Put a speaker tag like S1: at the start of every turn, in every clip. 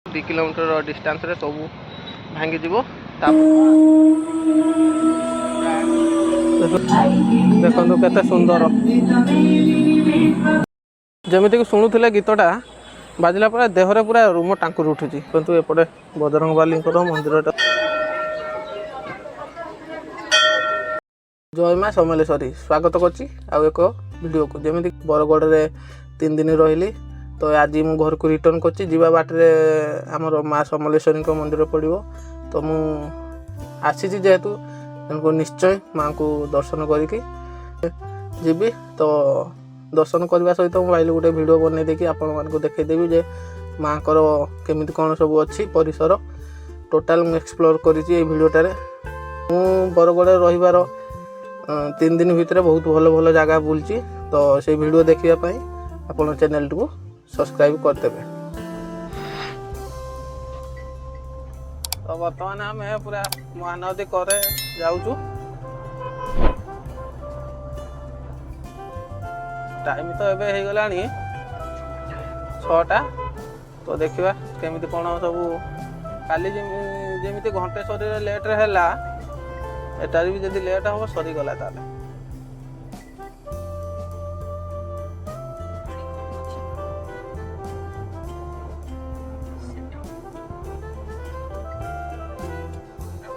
S1: 2 kilometre distance रे सब भांगी जीव। देखो केते सुंदर जमीती कि शुणुले गीतटा बाजिला पूरा देहरे पूरा रूम टांकुर उठुची। किंतु एपटे बजरंग बाली मंदिरटा जय माँ समलेश्वरी स्वागत करछि आउ एक वीडियो को। जमीती बरगढ़ रे 3 दिन रही तो आज मु घर को रिटर्न करछि। जीवा बाटे आमर माँ समलेश्वरी मंदिर पड़ो तो मु आसी जेहेतु उनको निश्चय माँ को दर्शन करके जीवी। तो दर्शन करने सहित मोबाइल गोटे वीडियो बन देखी आपण मानक देखदेवी जे माँ को केमिति कौन सब अच्छी परिसर टोटाल एक्सप्लोर करी भिडियोटारे। मु बरगढ़ रहीबार 3 दिन भितर बहुत भल भल जगह बुलची। तो से वीडियो देखापी आपण चैनल को सब्सक्राइब करदेवे। तो बर्तमान आम पूरा महानदी करे जाऊँ। टाइम तो एबे हो गला 6टा। तो देखिए केमिति कौन सब काली जमी घंटेश्वरी लेट रे हैला एटार भी जदि लेट हम सरीगला ताले।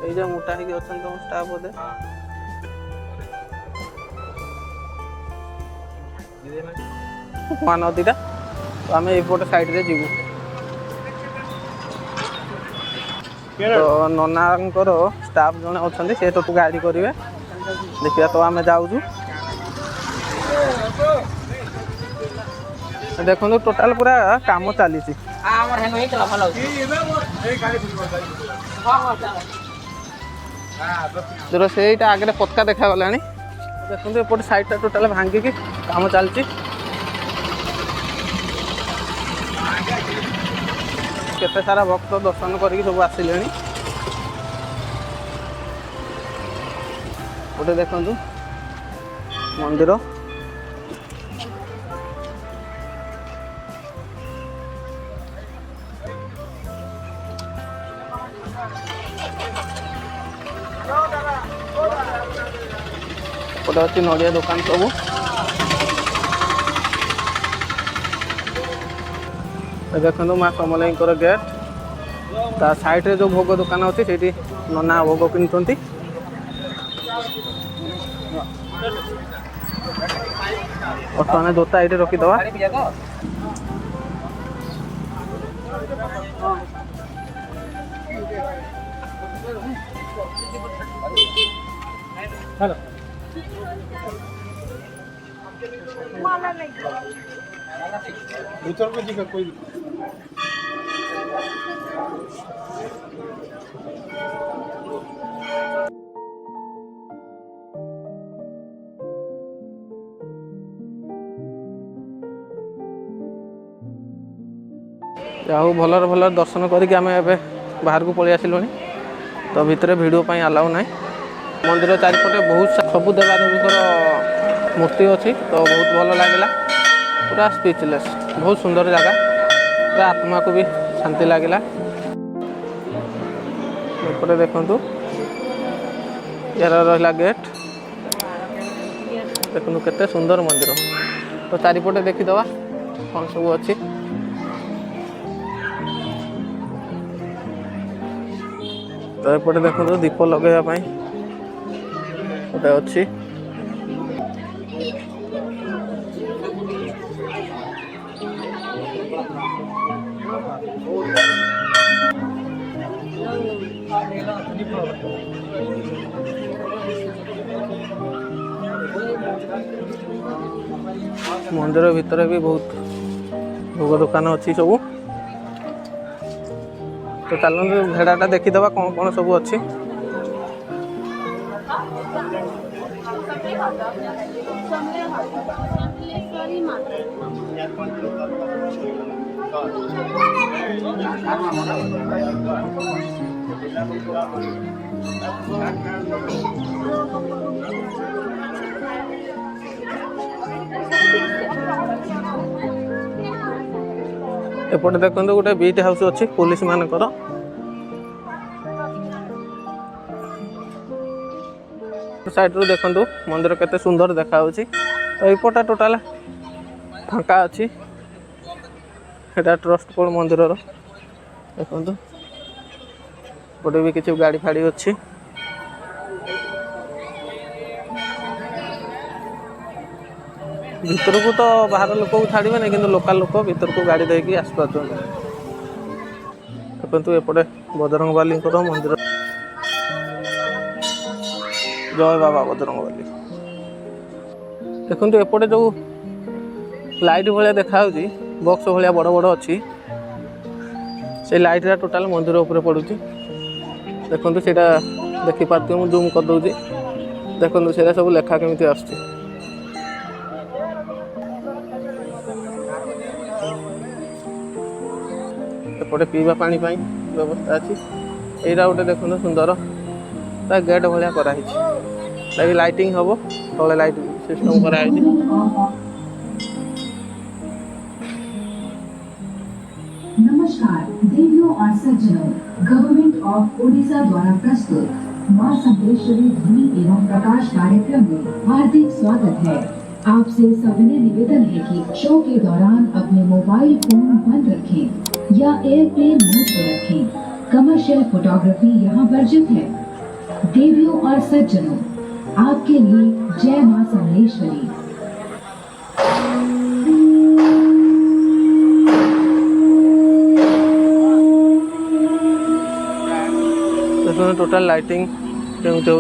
S1: ये जो मोटा ही अच्छा तुम स्टाफ बोधे महानदीटा। तो आम एपट साइड रे जीवु। तो ननांकर स्टाफ जने अच्छा से तो गाड़ी करेंगे देखिए। तो आम जाऊँ देखो टोटाल पूरा काम चली रोसईटा आगे पतका देखा गला। देखो एपटे साइडटा टोटाल भांगिकी काम चलती। केते सारा भक्त दर्शन करके सब आसिले। गोटे देखु मंदिर गोटे अच्छी नड़िया दुकान सब। देखो माँ समलेई गेट ता साइड रे जो भोग दुकान अच्छी से नना भोग किणुंट। बर्तमान जोता ये रखीदवा। भीतर को जी का कोई जाऊ भलर भलर दर्शन करके आम ए बाहर को पलि आसिलुनी। तो भितर वीडियो पाई अलाउ ना। मंदिर चारिपटे बहुत सबू देवादेवी मूर्ति अच्छी। तो बहुत भल लगे पूरा स्पीचलेस बहुत सुंदर जगह पूरा आत्मा को भी शांति लगे। एपटे देखु यार रहा गेट देखु केते सुंदर मंदिर। तो चारिपटे देखीदवा कौन सब अच्छी। तो एपटे देखो दीप लगे गोटे अच्छी। मंदिर भितर भी बहुत भोग दुकान अच्छी सब। तो चलो भेड़ाटा देखीदवा कौन कौन सब अच्छी। एपटे देखो गोटे बीट हाउस अच्छी पुलिस मानकर साइड रू देखो मंदिर केते सुंदर देखा तो यपटा टोटाल फांका अच्छी ट्रस्टफुल मंदिर देखो गोटे भी किसी गाड़ी फाड़ी अच्छी भीतर को तो बाहर लोक को छाड़े ना कि लोकल लोक भीतर को गाड़ी देकी आसपार देखो एपटे बजरंगबाली मंदिर जय बाबा बजरंगबाली देखो एपटे जो लाइट भाया देखा बक्स भाया बड़ बड़ अच्छी से लाइट टोटाल मंदिर उपर पड़ू देखो से देखिपारे मुझे जूम कर दूसरी देखो से सब लेखा केमी आस एपटे पीवा पानी व्यवस्था अच्छी यहाँ गोटे देखो सुंदर गेट भाया कराई लाइटिंग हम तले लाइट सिस्टम कराई
S2: नमस्कार देवियों और सज्जनों, गवर्नमेंट ऑफ ओडिशा द्वारा प्रस्तुत मां संदेश्वरी ध्वनि एवं प्रकाश कार्यक्रम में हार्दिक स्वागत है। आपसे सविनय निवेदन है कि शो के दौरान अपने मोबाइल फोन बंद रखें या एयरप्लेन मोड पर रखें। कमर्शियल फोटोग्राफी यहाँ वर्जित है। देवियों और सज्जनों, आपके लिए जय मां संदेश्वरी।
S1: टोटाल लाइटिंग केमती हो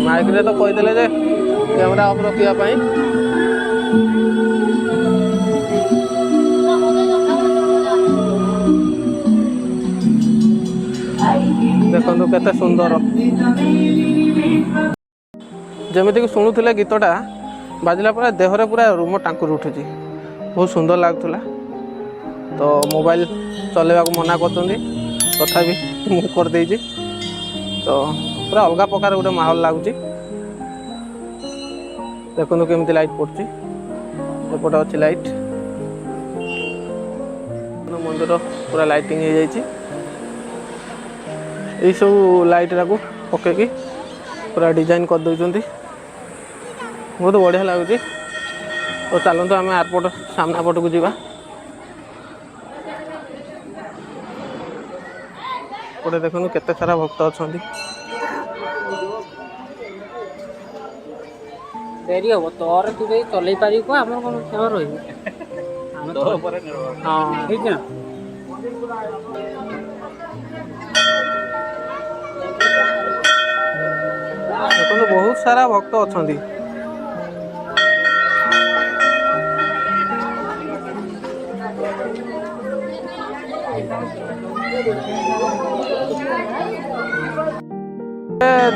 S1: माइक रे तो कहीदेले जे कैमरा ऑफ रखापी देखो केते सुंदर जमीती कि शुणुले गीतटा बाजिला पूरा देहरे पूरा रूम टांकुर उठुची बहुत सुंदर लगुला तो मोबाइल चलेबा मना कर तथापि मुझे करदे तो पूरा अलग प्रकार गोटे माहौल लगुच देखो केमती लाइट पड़ुची एपटे अच्छी लाइट मंदिर पूरा लाइटिंग हो जाए यही सब लाइट को पकईकि पूरा डिजाइन कर दौरान बहुत बढ़िया लगुच तो चलते आम एयरपोर्ट सामना पट को जावा गोटे देखो केते सारा भक्त अच्छा
S3: देरी हम तोर तू चल पार आम कौन सेवा रही हाँ ठीक है
S1: देखो बहुत सारा भक्त अच्छा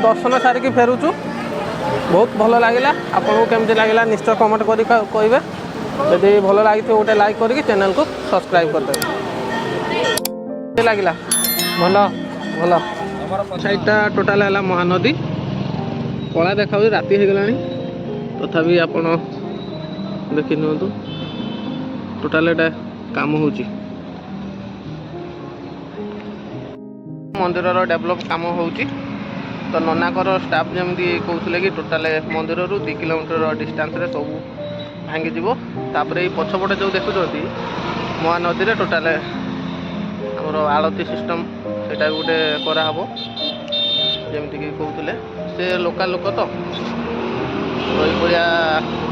S1: दर्शन सारिकी फेरुचु बहुत भल लगे आपको केमती लगे निश्चय कमेंट कर कहे जदि भल लगी गोटे लाइक करके चैनल को सब्सक्राइब करदे लगे भल भल साइडटा टोटाल है महानदी कला देखा राति हो गला तथापि आप देखी नियंतु टोटाल एटा काम हो मंदिर डेभलप काम हो तो ननाकर स्टाफ जमी कहते कि टोटाल मंदिर 2 किलोमीटर डिस्टेंस रे सब भांगी जीवो तापरे पछपटे जो देखुं महानदी रे टोटाल आमर आलती सिस्टम सेटा गोटे कराहब जमीक कहते से लोकल लोक तो ये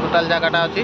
S1: टोटाल जगटा अच्छी